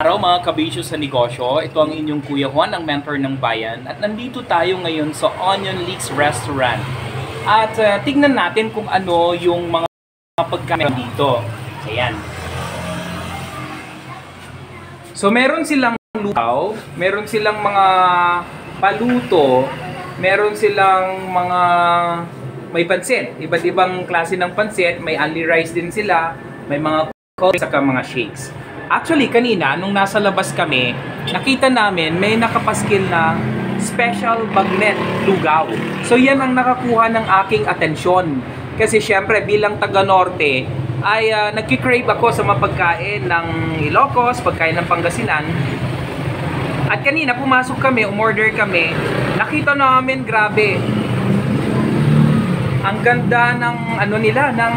araw mga kabisyo sa negosyo. Ito ang inyong Kuya Juan, ang mentor ng bayan. At nandito tayo ngayon sa Onion Leaks Restaurant. At tignan natin kung ano yung mga pagkain dito. Ayan. So meron silang lugaw, meron silang mga paluto, meron silang mga may pansit. Iba't ibang klase ng pansit, may only rice din sila, may mga coffee saka mga shakes. Actually, kanina, nung nasa labas kami, nakita namin may nakapaskil na special bagnet lugaw. So, yan ang nakakuha ng aking atensyon. Kasi syempre, bilang taga-norte, ay nagkikrave ako sa mga pagkain ng Ilocos, pagkain ng Pangasinan. At kanina, pumasok kami, umorder kami, nakita namin, grabe. Ang ganda ng ano nila, ng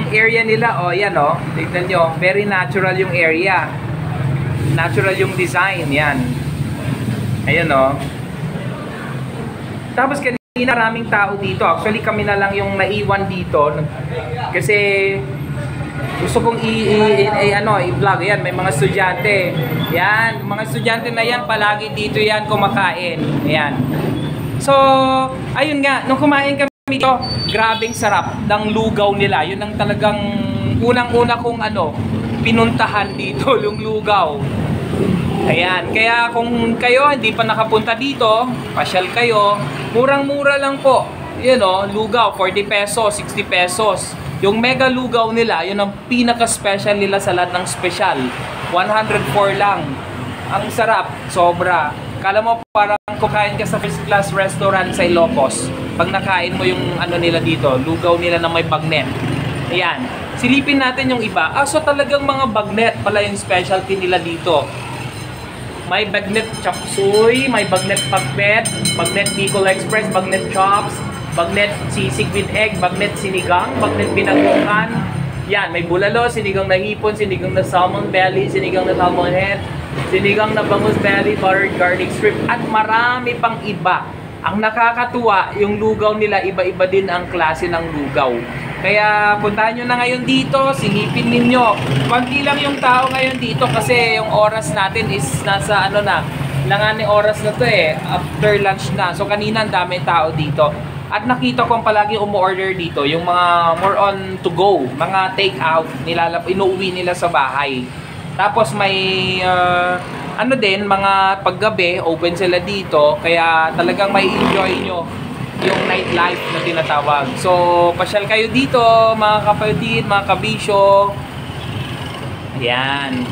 area nila. O yan o, tignan nyo, very natural yung area, natural yung design. Yan, ayan o. Tapos kanina maraming tao dito. Actually kami na lang yung naiwan dito kasi gusto kong i-vlog. Yan, may mga estudyante. Yan, mga estudyante na yan, palagi dito yan kumakain. Yan. So, ayun nga, nung kumain kami dito, grabing sarap ng lugaw nila. Yun ang talagang unang-una kong pinuntahan dito, yung lugaw. Ayan, kaya kung kayo hindi pa nakapunta dito, pasyal kayo, murang-mura lang po. Yun lugaw, 40 pesos, 60 pesos. Yung mega lugaw nila, yun ang pinaka-special nila sa lahat ng special. 104 lang. Ang sarap, sobra. Kala mo parang kukain ka sa first class restaurant sa Ilocos. Pag nakain mo yung nila dito, lugaw nila na may bagnet. Ayan. Silipin natin yung iba. So talagang mga bagnet pala yung specialty nila dito. May bagnet chop suey, may bagnet pakbet, bagnet Bicol Express, bagnet chops, bagnet sisig with egg, bagnet sinigang, bagnet binagokan. Yan, may bulalo, sinigang na hipon, sinigang na salmon belly, sinigang na salmon head, sinigang na bangus belly, buttered garlic strip, at marami pang iba. Ang nakakatuwa, yung lugaw nila, iba-iba din ang klase ng lugaw. Kaya puntahan nyo na ngayon dito, silipin ninyo. Kunti lang yung tao ngayon dito kasi yung oras natin is nasa langaning oras na to after lunch na. So kanina ang dami tao dito. At nakita ko palagi umu-order dito, yung mga more on to go, mga take out, inuuwi nila sa bahay. Tapos may din, mga paggabi, open sila dito, kaya talagang may enjoy nyo yung nightlife na tinatawag. So, pasyal kayo dito, mga kapatid, mga kabisyo. Ayan.